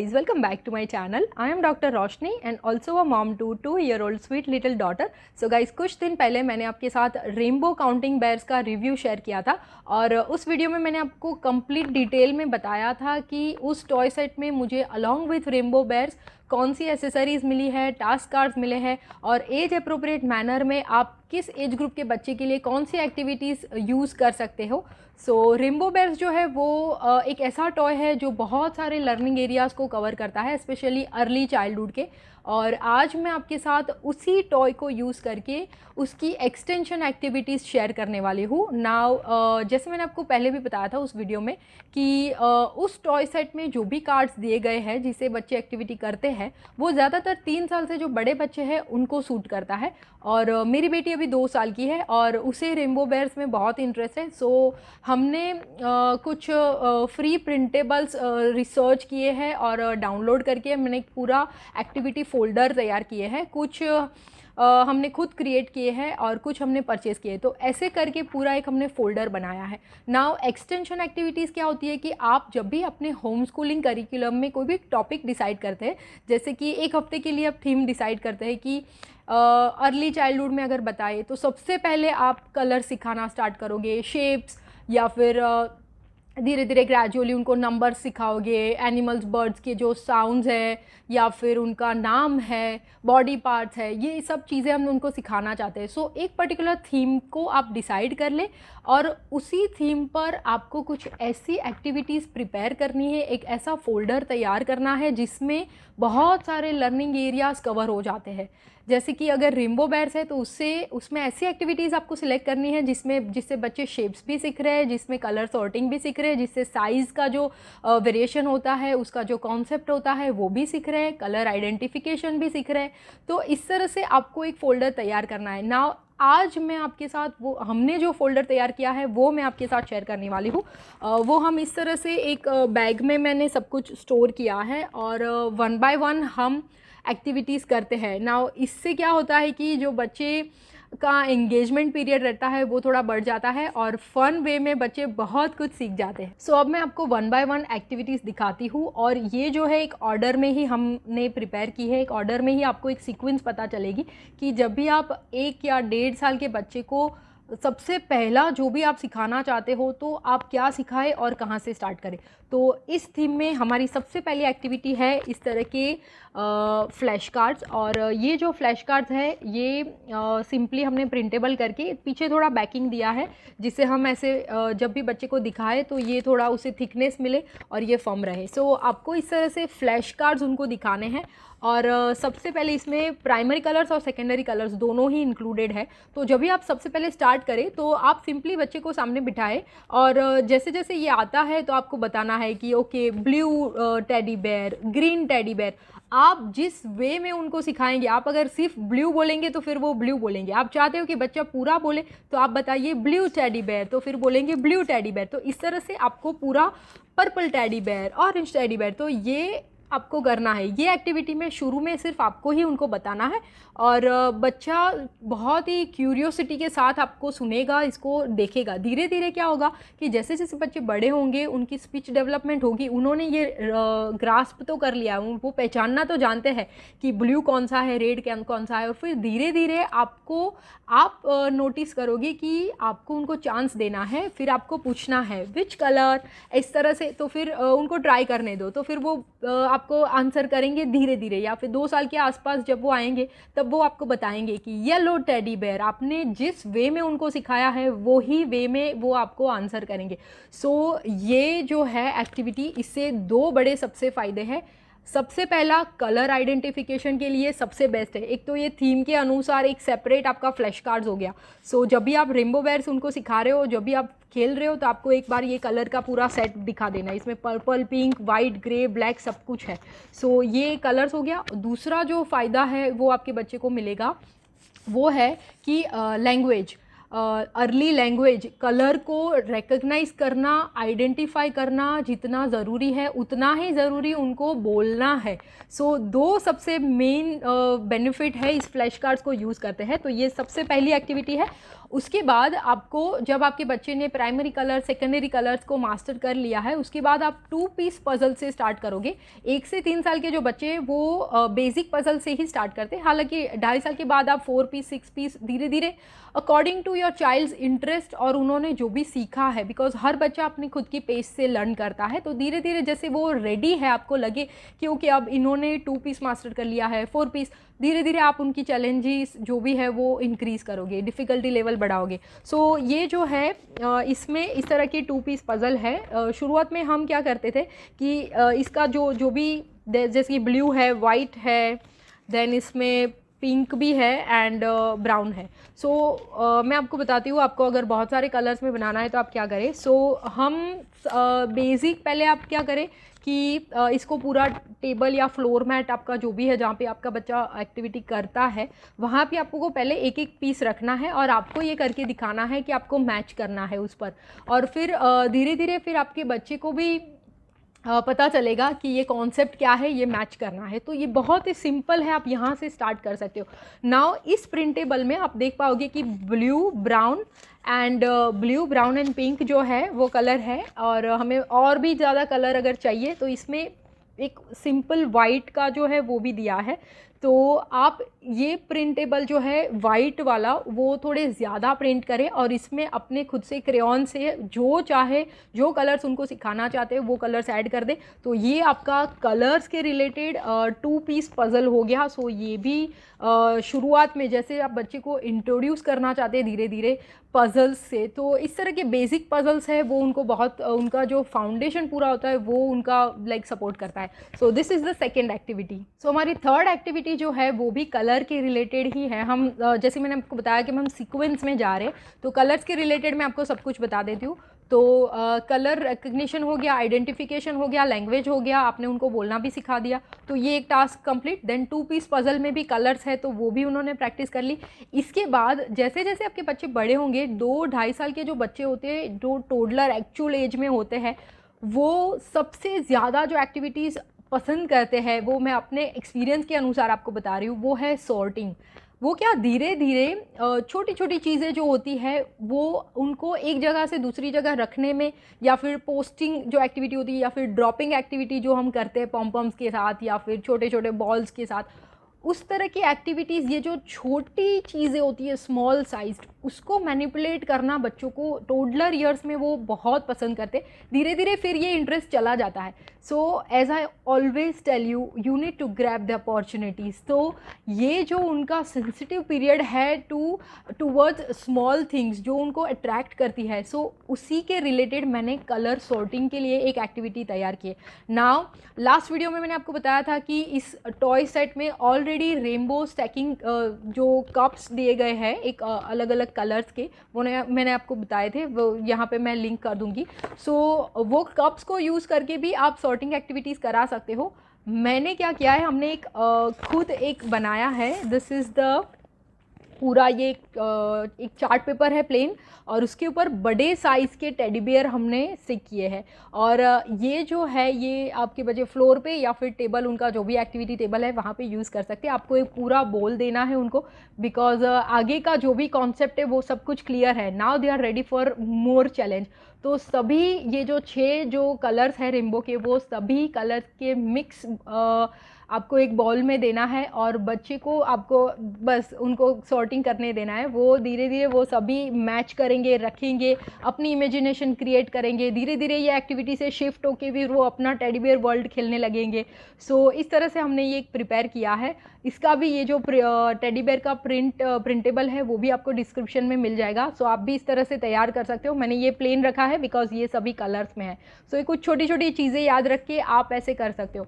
guys, welcome back to my channel. I am Dr. Roshni and also a mom to 2-year-old sweet little daughter. So guys, कुछ दिन पहले मैंने आपके साथ rainbow counting bears का review share किया था और उस वीडियो में मैंने आपको कंप्लीट डिटेल में बताया था कि उस टॉय सेट में मुझे अलॉन्ग विथ रेनबो बेयर्स कौन सी एसेसरीज़ मिली है, टास्क कार्ड्स मिले हैं और एज अप्रोप्रिएट मैनर में आप किस एज ग्रुप के बच्चे के लिए कौन सी एक्टिविटीज़ यूज़ कर सकते हो। सो रेनबो बेयर्स जो है वो एक ऐसा टॉय है जो बहुत सारे लर्निंग एरियाज़ को कवर करता है, स्पेशली अर्ली चाइल्डहुड के। और आज मैं आपके साथ उसी टॉय को यूज़ करके उसकी एक्सटेंशन एक्टिविटीज़ शेयर करने वाली हूँ। नाउ जैसे मैंने आपको पहले भी बताया था उस वीडियो में कि उस टॉय सेट में जो भी कार्ड्स दिए गए हैं जिसे बच्चे एक्टिविटी करते हैं वो ज़्यादातर 3 साल से जो बड़े बच्चे हैं उनको सूट करता है। और मेरी बेटी अभी 2 साल की है और उसे रेनबो बेयर्स में बहुत इंटरेस्ट है। सो हमने कुछ फ्री प्रिंटेबल्स रिसर्च किए हैं और डाउनलोड करके मैंने एक पूरा एक्टिविटी फ़ोल्डर तैयार किए हैं। कुछ हमने खुद क्रिएट किए हैं और कुछ हमने परचेज़ किए, तो ऐसे करके पूरा एक हमने फ़ोल्डर बनाया है। नाउ एक्सटेंशन एक्टिविटीज़ क्या होती है कि आप जब भी अपने होम स्कूलिंग करिकुलम में कोई भी टॉपिक डिसाइड करते हैं, जैसे कि एक हफ्ते के लिए आप थीम डिसाइड करते हैं कि अर्ली चाइल्डहुड में अगर बताए तो सबसे पहले आप कलर सिखाना स्टार्ट करोगे, शेप्स, या फिर धीरे धीरे ग्रेजुअली उनको नंबर सिखाओगे, एनिमल्स बर्ड्स के जो साउंड्स है या फिर उनका नाम है, बॉडी पार्ट्स है, ये सब चीज़ें हम उनको सिखाना चाहते हैं। सो एक पर्टिकुलर थीम को आप डिसाइड कर ले और उसी थीम पर आपको कुछ ऐसी एक्टिविटीज़ प्रिपेयर करनी है, एक ऐसा फोल्डर तैयार करना है जिसमें बहुत सारे लर्निंग एरियाज़ कवर हो जाते हैं। जैसे कि अगर रेनबो बेयर्स है तो उसमें ऐसी एक्टिविटीज़ आपको सिलेक्ट करनी है जिससे बच्चे शेप्स भी सीख रहे हैं, जिसमें कलर सॉर्टिंग भी सीख रहे हैं, जिससे साइज़ का जो वेरिएशन होता है उसका जो कॉन्सेप्ट होता है वो भी सीख रहे हैं, कलर आइडेंटिफिकेशन भी सीख रहे हैं। तो इस तरह से आपको एक फ़ोल्डर तैयार करना है। नाउ आज मैं आपके साथ वो हमने जो फ़ोल्डर तैयार किया है वो मैं आपके साथ शेयर करने वाली हूँ। वो हम इस तरह से एक बैग में मैंने सब कुछ स्टोर किया है और 1 बाय 1 हम एक्टिविटीज़ करते हैं। नाउ इससे क्या होता है कि जो बच्चे का एंगेजमेंट पीरियड रहता है वो थोड़ा बढ़ जाता है और फन वे में बच्चे बहुत कुछ सीख जाते हैं। सो अब मैं आपको 1 बाय 1 एक्टिविटीज़ दिखाती हूँ और ये जो है एक ऑर्डर में ही हमने प्रिपेयर की है। एक ऑर्डर में ही आपको एक सीक्वेंस पता चलेगी कि जब भी आप 1 या 1.5 साल के बच्चे को सबसे पहला जो भी आप सिखाना चाहते हो तो आप क्या सिखाएं और कहाँ से स्टार्ट करें। तो इस थीम में हमारी सबसे पहली एक्टिविटी है इस तरह के फ्लैश कार्ड्स। और ये जो फ्लैश कार्ड्स है ये सिंपली हमने प्रिंटेबल करके पीछे थोड़ा बैकिंग दिया है जिससे हम ऐसे जब भी बच्चे को दिखाए तो ये थोड़ा उसे थिकनेस मिले और ये फर्म रहे। सो आपको इस तरह से फ्लैश कार्ड्स उनको दिखाने हैं और सबसे पहले इसमें प्राइमरी कलर्स और सेकेंडरी कलर्स दोनों ही इंक्लूडेड है। तो जब भी आप सबसे पहले स्टार्ट करें तो आप सिंपली बच्चे को सामने बिठाएं और जैसे जैसे ये आता है तो आपको बताना है कि okay blue teddy bear, green teddy bear. आप जिस वे में उनको सिखाएंगे, आप अगर सिर्फ ब्लू बोलेंगे तो फिर वो ब्लू बोलेंगे। आप चाहते हो कि बच्चा पूरा बोले तो आप बताइए ब्लू टेडी बेयर तो फिर बोलेंगे ब्लू टेडी बेयर। तो इस तरह से आपको पूरा purple teddy bear, orange teddy bear, तो ये आपको करना है। ये एक्टिविटी में शुरू में सिर्फ आपको ही उनको बताना है और बच्चा बहुत ही क्यूरियोसिटी के साथ आपको सुनेगा, इसको देखेगा। धीरे धीरे क्या होगा कि जैसे जैसे बच्चे बड़े होंगे उनकी स्पीच डेवलपमेंट होगी, उन्होंने ये ग्रास्प तो कर लिया, वो पहचानना तो जानते हैं कि ब्लू कौन सा है, रेड कौन सा है। और फिर धीरे धीरे आप नोटिस करोगे कि आपको उनको चांस देना है, फिर आपको पूछना है विच कलर, इस तरह से। तो फिर उनको ट्राई करने दो तो फिर वो आपको आंसर करेंगे धीरे धीरे, या फिर 2 साल के आसपास जब वो आएंगे तब वो आपको बताएंगे कि येलो टेडी बेयर। आपने जिस वे में उनको सिखाया है वो ही वे में वो आपको आंसर करेंगे। सो ये जो है एक्टिविटी, इससे 2 बड़े सबसे फ़ायदे हैं। सबसे पहला कलर आइडेंटिफिकेशन के लिए सबसे बेस्ट है। एक तो ये थीम के अनुसार एक सेपरेट आपका फ्लैश कार्ड्स हो गया। सो जब भी आप रेनबो बेयर्स उनको सिखा रहे हो, जब भी आप खेल रहे हो तो आपको एक बार ये कलर का पूरा सेट दिखा देना है। इसमें purple, pink, white, grey, black सब कुछ है। सो ये कलर्स हो गया। दूसरा जो फ़ायदा है वो आपके बच्चे को मिलेगा वो है कि लैंग्वेज। अर्ली लैंग्वेज, कलर को रिकग्नाइज करना, आइडेंटिफाई करना जितना ज़रूरी है उतना ही ज़रूरी उनको बोलना है। सो दो सबसे मेन बेनिफिट है इस फ्लैश कार्ड्स को यूज़ करते हैं। तो ये सबसे पहली एक्टिविटी है। उसके बाद आपको, जब आपके बच्चे ने प्राइमरी कलर सेकेंडरी कलर्स को मास्टर कर लिया है, उसके बाद आप 2 पीस पजल से स्टार्ट करोगे। 1 से 3 साल के जो बच्चे वो बेसिक पजल से ही स्टार्ट करते हैं, हालांकि 2.5 साल के बाद आप 4 पीस 6 पीस धीरे धीरे according to your child's interest और उन्होंने जो भी सीखा है, बिकॉज हर बच्चा अपनी खुद की पेस से लर्न करता है। तो धीरे धीरे जैसे वो रेडी है, आपको लगे क्योंकि अब इन्होंने 2 पीस मास्टर कर लिया है, 4 पीस, धीरे धीरे आप उनकी चैलेंजेस जो भी है वो इंक्रीज़ करोगे, डिफ़िकल्टी लेवल बढ़ाओगे। सो ये जो है इसमें इस तरह की 2 पीस पज़ल है। शुरुआत में हम क्या करते थे कि इसका जो भी, जैसे कि ब्लू है, वाइट है, देन इसमें पिंक भी है एंड ब्राउन है। सो मैं आपको बताती हूँ, आपको अगर बहुत सारे कलर्स में बनाना है तो आप क्या करें। सो हम बेसिक पहले आप क्या करें कि इसको पूरा टेबल या फ्लोर मैट आपका जो भी है जहाँ पे आपका बच्चा एक्टिविटी करता है, वहाँ पे आपको पहले एक एक पीस रखना है और आपको ये करके दिखाना है कि आपको मैच करना है उस पर। और फिर धीरे धीरे फिर आपके बच्चे को भी पता चलेगा कि ये कॉन्सेप्ट क्या है, ये मैच करना है। तो ये बहुत ही सिंपल है, आप यहाँ से स्टार्ट कर सकते हो। नाउ इस प्रिंटेबल में आप देख पाओगे कि ब्लू ब्राउन एंड पिंक जो है वो कलर है, और हमें और भी ज़्यादा कलर अगर चाहिए तो इसमें एक सिंपल वाइट का जो है वो भी दिया है। तो आप ये प्रिंटेबल जो है वाइट वाला वो थोड़े ज़्यादा प्रिंट करें और इसमें अपने खुद से क्रेयॉन से जो चाहे, जो कलर्स उनको सिखाना चाहते हैं वो कलर्स ऐड कर दे। तो ये आपका कलर्स के रिलेटेड 2 पीस पज़ल हो गया। सो ये भी शुरुआत में जैसे आप बच्चे को इंट्रोड्यूस करना चाहते हैं धीरे धीरे पज़ल्स से, तो इस तरह के बेसिक पज़ल्स है वो उनको बहुत, उनका जो फाउंडेशन पूरा होता है वो उनका लाइक सपोर्ट करता है। So this is the second activity. So हमारी थर्ड एक्टिविटी जो है वो भी कलर के रिलेटेड ही है। हम जैसे मैंने आपको बताया कि हम सीक्वेंस में जा रहे हैं, तो कलर्स के रिलेटेड मैं आपको सब कुछ बता देती हूँ। तो कलर रिकग्निशन हो गया, आइडेंटिफिकेशन हो गया, लैंग्वेज हो गया, आपने उनको बोलना भी सिखा दिया, तो ये एक task complete. Then 2 piece puzzle में भी कलर्स है तो वो भी उन्होंने प्रैक्टिस कर ली। इसके बाद जैसे जैसे आपके बच्चे बड़े होंगे, 2-2.5 साल के जो बच्चे होते हैं, जो टोडलर एक्चुअल एज में होते हैं, वो सबसे ज़्यादा जो एक्टिविटीज़ पसंद करते हैं, वो मैं अपने एक्सपीरियंस के अनुसार आपको बता रही हूँ, वो है सॉर्टिंग। वो क्या धीरे धीरे छोटी छोटी चीज़ें जो होती है वो उनको एक जगह से दूसरी जगह रखने में, या फिर पोस्टिंग जो एक्टिविटी होती है, या फिर ड्रॉपिंग एक्टिविटी जो हम करते हैं पॉम्पम्स के साथ या फिर छोटे छोटे बॉल्स के साथ, उस तरह की एक्टिविटीज़, ये जो छोटी चीज़ें होती है स्मॉल साइज्ड, उसको मैनिपुलेट करना बच्चों को टोडलर ईयर्स में वो बहुत पसंद करते। धीरे धीरे फिर ये इंटरेस्ट चला जाता है। So as I always tell you, you need to grab the opportunities. तो ये जो उनका सेंसिटिव पीरियड है टूवर्ड्स स्मॉल थिंग्स जो उनको अट्रैक्ट करती है, सो उसी के रिलेटेड मैंने कलर सॉर्टिंग के लिए एक एक्टिविटी तैयार की है। नाउ लास्ट वीडियो में मैंने आपको बताया था कि इस टॉय सेट में ऑलरेडी रेनबो स्टैकिंग जो कप्स दिए गए हैं एक अलग अलग कलर्स के, वो मैंने आपको बताए थे, वो यहाँ पे मैं लिंक कर दूँगी। सो वो कप्स को यूज़ करके भी आप सॉर्टिंग एक्टिविटीज़ करा सकते हो। मैंने क्या किया है, हमने खुद एक बनाया है। दिस इज़ द पूरा ये एक चार्ट पेपर है प्लेन, और उसके ऊपर बड़े साइज़ के टेडी बियर हमने स्टिक किए हैं। और ये जो है ये आपके बच्चे फ्लोर पे या फिर टेबल, उनका जो भी एक्टिविटी टेबल है वहाँ पे यूज़ कर सकते हैं। आपको एक पूरा बोल देना है उनको, बिकॉज आगे का जो भी कॉन्सेप्ट है वो सब कुछ क्लियर है। Now they are ready for more challenge. तो सभी ये जो 6 जो कलर्स हैं रेनबो के, वो सभी कलर्स के मिक्स आपको एक बॉल में देना है और बच्चे को आपको बस उनको सॉर्टिंग करने देना है। वो धीरे धीरे वो सभी मैच करेंगे, रखेंगे, अपनी इमेजिनेशन क्रिएट करेंगे। धीरे धीरे ये एक्टिविटी से शिफ्ट होके भी वो अपना टेडी बियर वर्ल्ड खेलने लगेंगे। सो इस तरह से हमने ये एक प्रिपेयर किया है। इसका भी ये जो टेडी बियर का प्रिंटेबल है वो भी आपको डिस्क्रिप्शन में मिल जाएगा। सो आप भी इस तरह से तैयार कर सकते हो। मैंने ये प्लेन रखा है बिकॉज ये सभी कलर्स में है। सो ये कुछ छोटी छोटी चीज़ें याद रख के आप ऐसे कर सकते हो।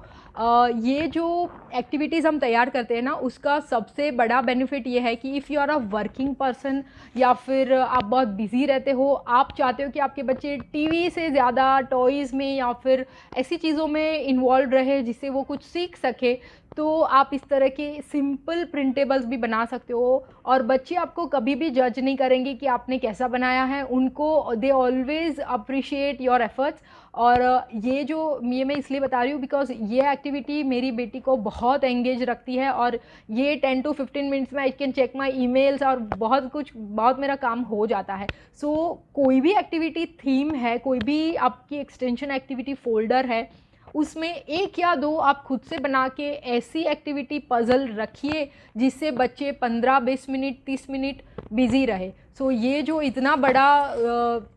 ये जो एक्टिविटीज़ हम तैयार करते हैं ना, उसका सबसे बड़ा बेनिफिट ये है कि if you are a working person या फिर आप बहुत बिजी रहते हो, आप चाहते हो कि आपके बच्चे टीवी से ज़्यादा टॉयज़ में या फिर ऐसी चीज़ों में इन्वॉल्व रहे जिससे वो कुछ सीख सके, तो आप इस तरह के सिंपल प्रिंटेबल्स भी बना सकते हो, और बच्चे आपको कभी भी जज नहीं करेंगे कि आपने कैसा बनाया है। उनको they always appreciate your efforts. और ये मैं इसलिए बता रही हूँ बिकॉज ये एक्टिविटी मेरी बेटी को बहुत एंगेज रखती है, और ये 10 to 15 मिनट्स में I can check my emails और बहुत मेरा काम हो जाता है। सो कोई भी एक्टिविटी थीम है, कोई भी आपकी एक्सटेंशन एक्टिविटी फोल्डर है, उसमें एक या दो आप खुद से बना के ऐसी एक्टिविटी पजल रखिए जिससे बच्चे 15-20 मिनट 30 मिनट बिजी रहे। सो ये जो इतना बड़ा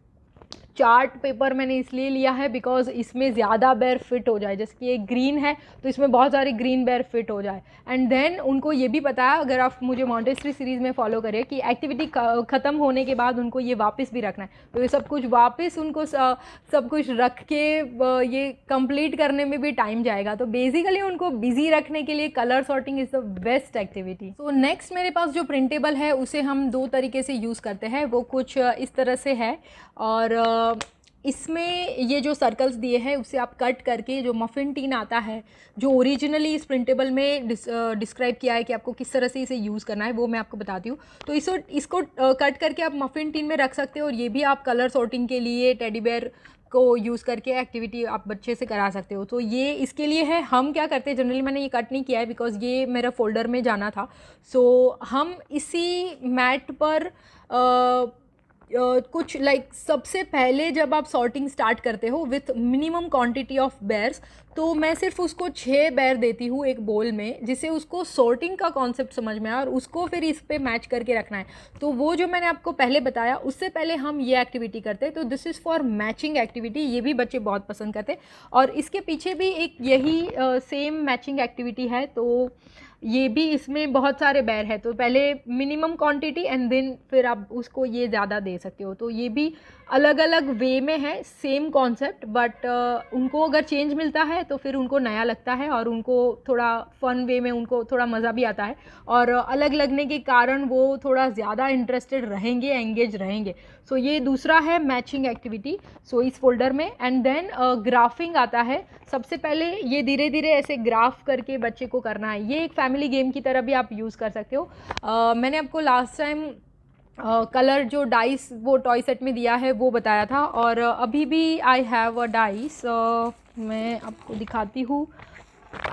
चार्ट पेपर मैंने इसलिए लिया है बिकॉज इसमें ज़्यादा बेर फिट हो जाए। जैसे कि एक ग्रीन है तो इसमें बहुत सारे ग्रीन बेर फिट हो जाए। एंड देन उनको ये भी पता है, अगर आप मुझे मॉन्टेसरी सीरीज़ में फॉलो करें, कि एक्टिविटी ख़त्म होने के बाद उनको ये वापस भी रखना है। तो ये सब कुछ वापस उनको सब कुछ रख के ये कंप्लीट करने में भी टाइम जाएगा। तो बेसिकली उनको बिजी रखने के लिए colour sorting is the best activity. तो नेक्स्ट मेरे पास जो प्रिंटेबल है उसे हम दो तरीके से यूज़ करते हैं। वो कुछ इस तरह से है, और इसमें ये जो सर्कल्स दिए हैं उसे आप कट करके, जो मफ़िन टीन आता है जो ओरिजिनली इस प्रिंटेबल में डिस्क्राइब किया है कि आपको किस तरह से इसे यूज़ करना है, वो मैं आपको बताती हूँ। तो इसको कट करके आप मफ़िन टीन में रख सकते हो, और ये भी आप कलर सॉर्टिंग के लिए टेडी बेयर को यूज़ करके एक्टिविटी आप बच्चे से करा सकते हो। तो ये इसके लिए है। हम क्या करते हैं, जनरली मैंने ये कट नहीं किया है बिकॉज ये मेरा फोल्डर में जाना था। सो हम इसी मैट पर कुछ सबसे पहले जब आप सॉर्टिंग स्टार्ट करते हो with minimum quantity of bears, तो मैं सिर्फ उसको 6 बेयर देती हूँ एक बोल में, जिससे उसको सॉर्टिंग का कॉन्सेप्ट समझ में आए और उसको फिर इस पे मैच करके रखना है। तो वो जो मैंने आपको पहले बताया उससे पहले हम ये एक्टिविटी करते हैं। तो this is for matching activity. ये भी बच्चे बहुत पसंद करते हैं, और इसके पीछे भी एक यही सेम मैचिंग एक्टिविटी है। तो ये भी इसमें बहुत सारे बेयर है, तो पहले मिनिमम क्वांटिटी एंड देन फिर आप उसको ये ज़्यादा दे सकते हो। तो ये भी अलग अलग वे में है, सेम कॉन्सेप्ट, बट उनको अगर चेंज मिलता है तो फिर उनको नया लगता है और उनको थोड़ा फन वे में उनको थोड़ा मज़ा भी आता है, और अलग लगने के कारण वो थोड़ा ज़्यादा इंटरेस्टेड रहेंगे, एंगेज रहेंगे। सो ये दूसरा है मैचिंग एक्टिविटी, सो इस फोल्डर में। एंड देन ग्राफिंग आता है। सबसे पहले ये धीरे धीरे ऐसे ग्राफ करके बच्चे को करना है। ये एक फैमिली गेम की तरह भी आप यूज़ कर सकते हो। मैंने आपको लास्ट टाइम कलर जो डाइस वो टॉय सेट में दिया है वो बताया था, और अभी भी आई हैव अ डाइस, मैं आपको दिखाती हूँ।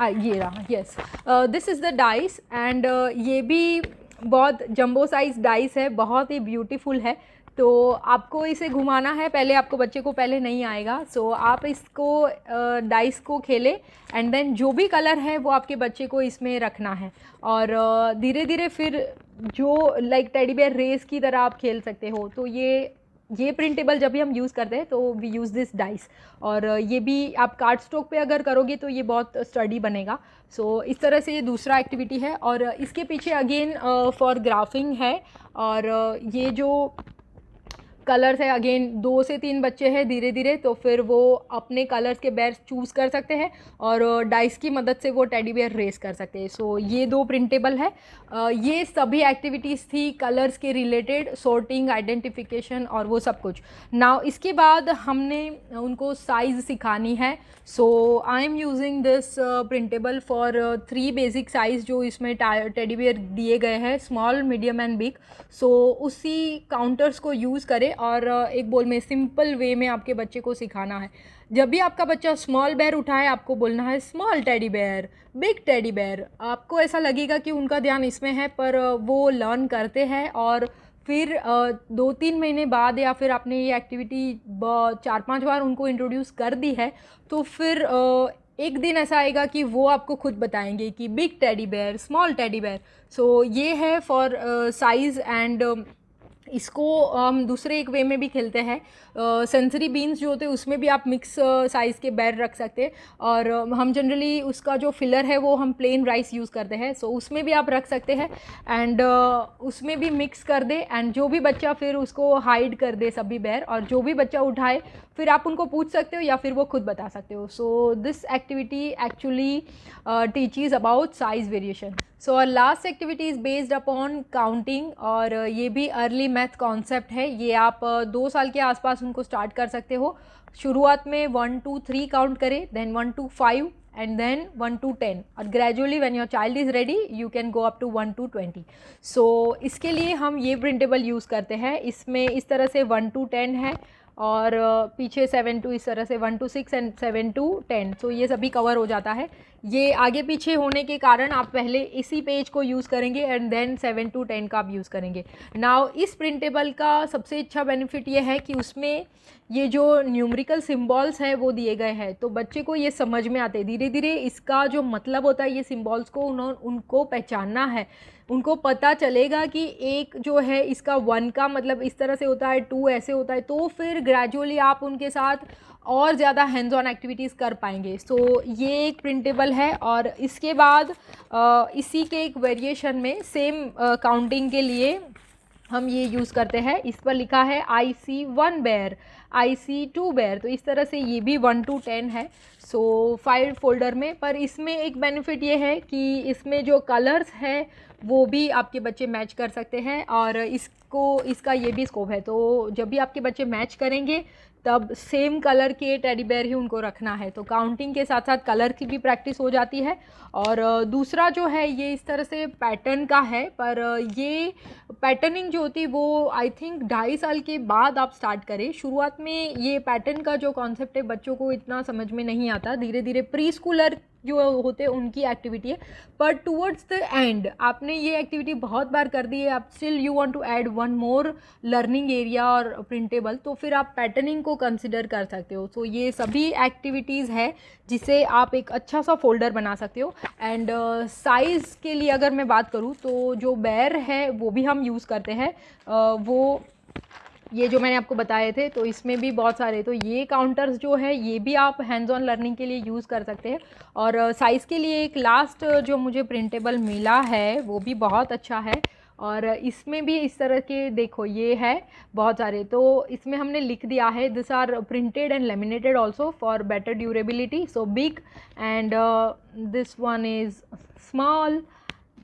ये रहा, yes, this is the dice, and ये भी बहुत जंबो साइज डाइस है, बहुत ही ब्यूटीफुल है। तो आपको इसे घुमाना है, पहले आपको बच्चे को पहले नहीं आएगा, सो आप इसको डाइस को खेलें, एंड देन जो भी कलर है वो आपके बच्चे को इसमें रखना है, और धीरे धीरे फिर जो टेडी बेयर रेस की तरह आप खेल सकते हो। तो ये प्रिंटेबल जब भी हम यूज़ करते हैं तो वी यूज़ दिस डाइस, और ये भी आप कार्ड स्टॉक पे अगर करोगे तो ये बहुत स्टडी बनेगा। सो इस तरह से ये दूसरा एक्टिविटी है, और इसके पीछे अगेन फॉर ग्राफिंग है, और ये जो कलर्स है अगेन 2 से 3 बच्चे हैं धीरे धीरे, तो फिर वो अपने कलर्स के बेयर चूज़ कर सकते हैं और डाइस की मदद से वो टेडी बेयर रेस कर सकते हैं। सो ये 2 प्रिंटेबल है। ये सभी एक्टिविटीज़ थी कलर्स के रिलेटेड, सॉर्टिंग, आइडेंटिफिकेशन और वो सब कुछ। नाउ इसके बाद हमने उनको साइज़ सिखानी है। So I am using this printable for 3 basic size जो इसमें टेडी बेयर दिए गए हैं, small, medium and big. So उसी काउंटर्स को यूज़ करें और एक बोल में सिंपल वे में आपके बच्चे को सिखाना है। जब भी आपका बच्चा स्मॉल बेयर उठाए आपको बोलना है small teddy bear, big teddy bear. आपको ऐसा लगेगा कि उनका ध्यान इसमें है, पर वो लर्न करते हैं, और फिर 2-3 महीने बाद या फिर आपने ये एक्टिविटी 4-5 बार उनको इंट्रोड्यूस कर दी है तो फिर एक दिन ऐसा आएगा कि वो आपको खुद बताएंगे कि big teddy bear, small teddy bear. So ये है फॉर साइज़। एंड इसको हम दूसरे एक वे में भी खेलते हैं। सेंसरी बीन्स जो होते हैं उसमें भी आप मिक्स साइज़ के बेयर रख सकते हैं, और हम जनरली उसका जो फिलर है वो हम प्लेन राइस यूज़ करते हैं, सो उसमें भी आप रख सकते हैं। एंड उसमें भी मिक्स कर दे, एंड जो भी बच्चा फिर उसको हाइड कर दे सभी बेयर, और जो भी बच्चा उठाए फिर आप उनको पूछ सकते हो या फिर वो खुद बता सकते हो। So this activity actually teaches about size variation. So और last activity is based upon counting, और ये भी अर्ली मैथ कॉन्सेप्ट है। ये आप 2 साल के आसपास उनको स्टार्ट कर सकते हो। शुरुआत में 1 2 3 काउंट करें, देन 1 2 5, and then 1 to 10 और gradually when your child is ready you can go up to 1 to 20. So इसके लिए हम ये printable यूज़ करते हैं. इसमें इस तरह से 1 to 10 है और पीछे 7 to इस तरह से 1 to 6 एंड 7 to 10. सो ये सभी कवर हो जाता है. ये आगे पीछे होने के कारण आप पहले इसी पेज को यूज़ करेंगे एंड देन 7 to 10 का आप यूज़ करेंगे. नाउ इस प्रिंटेबल का सबसे अच्छा बेनिफिट ये है कि उसमें ये जो न्यूमेरिकल सिम्बॉल्स हैं वो दिए गए हैं, तो बच्चे को ये समझ में आते हैं. धीरे धीरे इसका जो मतलब होता है ये सिम्बॉल्स को उनको पहचानना है. उनको पता चलेगा कि एक जो है इसका 1 का मतलब इस तरह से होता है, 2 ऐसे होता है. तो फिर ग्रेजुअली आप उनके साथ और ज़्यादा हैंड्स ऑन एक्टिविटीज़ कर पाएंगे. सो ये एक प्रिंटेबल है. और इसके बाद इसी के एक वेरिएशन में सेम काउंटिंग के लिए हम ये यूज़ करते हैं. इस पर लिखा है IC1 बेयर, IC2 बेयर. तो इस तरह से ये भी 1 to 10 है. सो 5 फोल्डर में. पर इसमें एक बेनिफिट ये है कि इसमें जो कलर्स हैं वो भी आपके बच्चे मैच कर सकते हैं और इसका ये भी स्कोप है. तो जब भी आपके बच्चे मैच करेंगे तब सेम कलर के टेडी बेयर ही उनको रखना है. तो काउंटिंग के साथ साथ कलर की भी प्रैक्टिस हो जाती है. और दूसरा जो है ये इस तरह से पैटर्न का है, पर ये पैटर्निंग जो होती है वो आई थिंक 2.5 साल के बाद आप स्टार्ट करें. शुरुआत में ये पैटर्न का जो कॉन्सेप्ट है बच्चों को इतना समझ में नहीं आता. धीरे धीरे प्री स्कूलर जो होते हैं उनकी एक्टिविटी है, पर टूवर्ड्स द एंड आपने ये एक्टिविटी बहुत बार कर दी है, आप still you want to add one more learning area और प्रिंटेबल, तो फिर आप पैटर्निंग को कंसिडर कर सकते हो. सो ये सभी एक्टिविटीज़ है जिसे आप एक अच्छा सा फोल्डर बना सकते हो. एंड साइज़ के लिए अगर मैं बात करूँ तो जो बेयर है वो भी हम यूज़ करते हैं. वो ये जो मैंने आपको बताए थे तो इसमें भी बहुत सारे, तो ये काउंटर्स जो है ये भी आप हैंड्स ऑन लर्निंग के लिए यूज़ कर सकते हैं. और साइज़ के लिए एक लास्ट जो मुझे प्रिंटेबल मिला है वो भी बहुत अच्छा है. और इसमें भी इस तरह के देखो ये है बहुत सारे, तो इसमें हमने लिख दिया है this are printed and laminated also for better durability. So big and this one is small,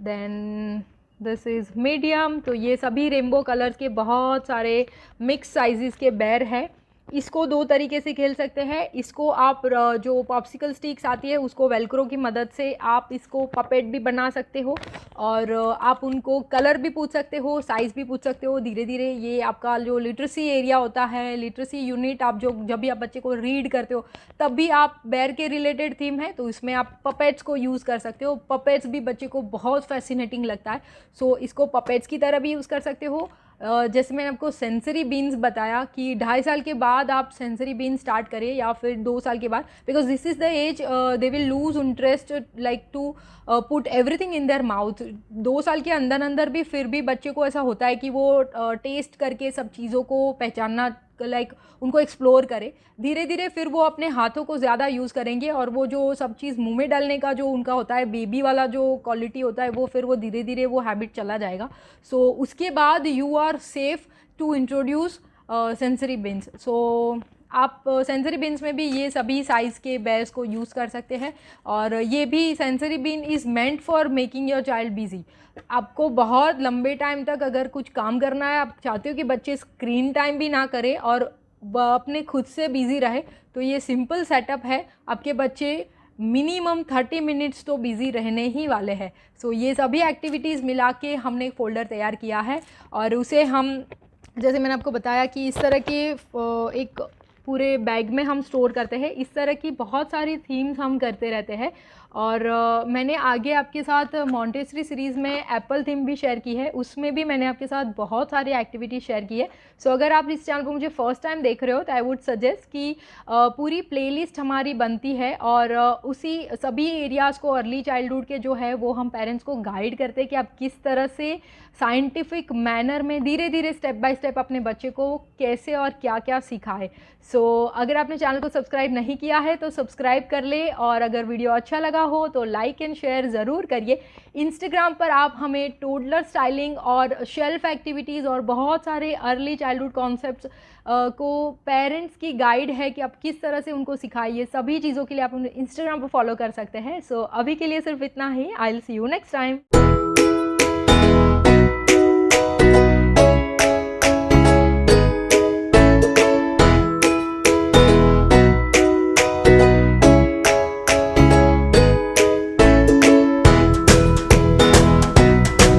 then this is medium. तो ये सभी रेनबो कलर्स के बहुत सारे मिक्स साइज़ के बेयर है. इसको 2 तरीके से खेल सकते हैं. इसको आप जो पॉप्सिकल स्टिक्स आती है उसको वेलक्रो की मदद से आप इसको पपेट भी बना सकते हो और आप उनको कलर भी पूछ सकते हो, साइज़ भी पूछ सकते हो. धीरे धीरे ये आपका जो लिटरेसी एरिया होता है, लिटरेसी यूनिट, आप जब भी आप बच्चे को रीड करते हो तब भी आप बेयर के रिलेटेड थीम है तो इसमें आप पपेट्स को यूज़ कर सकते हो. पपेट्स भी बच्चे को बहुत फैसिनेटिंग लगता है. सो इसको पपेट्स की तरह भी यूज़ कर सकते हो. जैसे मैंने आपको सेंसरी बीन्स बताया कि 2.5 साल के बाद आप सेंसरी बीन स्टार्ट करें या फिर 2 साल के बाद, because this is the age they will lose interest like to put everything in their mouth. 2 साल के अंदर भी फिर भी बच्चे को ऐसा होता है कि वो टेस्ट करके सब चीज़ों को पहचानना, लाइक उनको एक्सप्लोर करे. धीरे धीरे फिर वो अपने हाथों को ज़्यादा यूज़ करेंगे और वो जो सब चीज़ मुंह में डालने का जो उनका होता है बेबी वाला जो क्वालिटी होता है वो फिर वो धीरे धीरे वो हैबिट चला जाएगा. सो उसके बाद you are safe to introduce sensory bins. So आप सेंसरी बिन्स में भी ये सभी साइज़ के बेयर्स को यूज़ कर सकते हैं. और ये भी sensory bin is meant for making your child busy. आपको बहुत लंबे टाइम तक अगर कुछ काम करना है, आप चाहते हो कि बच्चे स्क्रीन टाइम भी ना करें और अपने खुद से बिज़ी रहे, तो ये सिंपल सेटअप है. आपके बच्चे मिनिमम 30 मिनट्स तो बिज़ी रहने ही वाले हैं. सो ये सभी एक्टिविटीज़ मिला के हमने एक फ़ोल्डर तैयार किया है और उसे हम, जैसे मैंने आपको बताया कि इस तरह के एक पूरे बैग में हम स्टोर करते हैं. इस तरह की बहुत सारी थीम्स हम करते रहते हैं. और मैंने आगे आपके साथ मॉन्टेसरी सीरीज़ में एप्पल थीम भी शेयर की है, उसमें भी मैंने आपके साथ बहुत सारी एक्टिविटी शेयर की है. सो अगर आप इस चैनल को मुझे फर्स्ट टाइम देख रहे हो तो आई वुड सजेस्ट कि पूरी प्लेलिस्ट हमारी बनती है और उसी सभी एरियाज़ को अर्ली चाइल्डहुड के जो है वो हम पेरेंट्स को गाइड करते हैं कि आप किस तरह से साइंटिफिक मैनर में धीरे धीरे स्टेप बाय स्टेप अपने बच्चे को कैसे और क्या क्या सिखाए. सो अगर आपने चैनल को सब्सक्राइब नहीं किया है तो सब्सक्राइब कर ले और अगर वीडियो अच्छा लगा हो तो लाइक एंड शेयर ज़रूर करिए. इंस्टाग्राम पर आप हमें टोडलर स्टाइलिंग और शेल्फ एक्टिविटीज़ और बहुत सारे अर्ली चाइल्डहुड कॉन्सेप्ट्स को पेरेंट्स की गाइड है कि आप किस तरह से उनको सिखाइए, सभी चीज़ों के लिए आप इंस्टाग्राम पर फॉलो कर सकते हैं. सो अभी के लिए सिर्फ इतना ही. I will see you next time.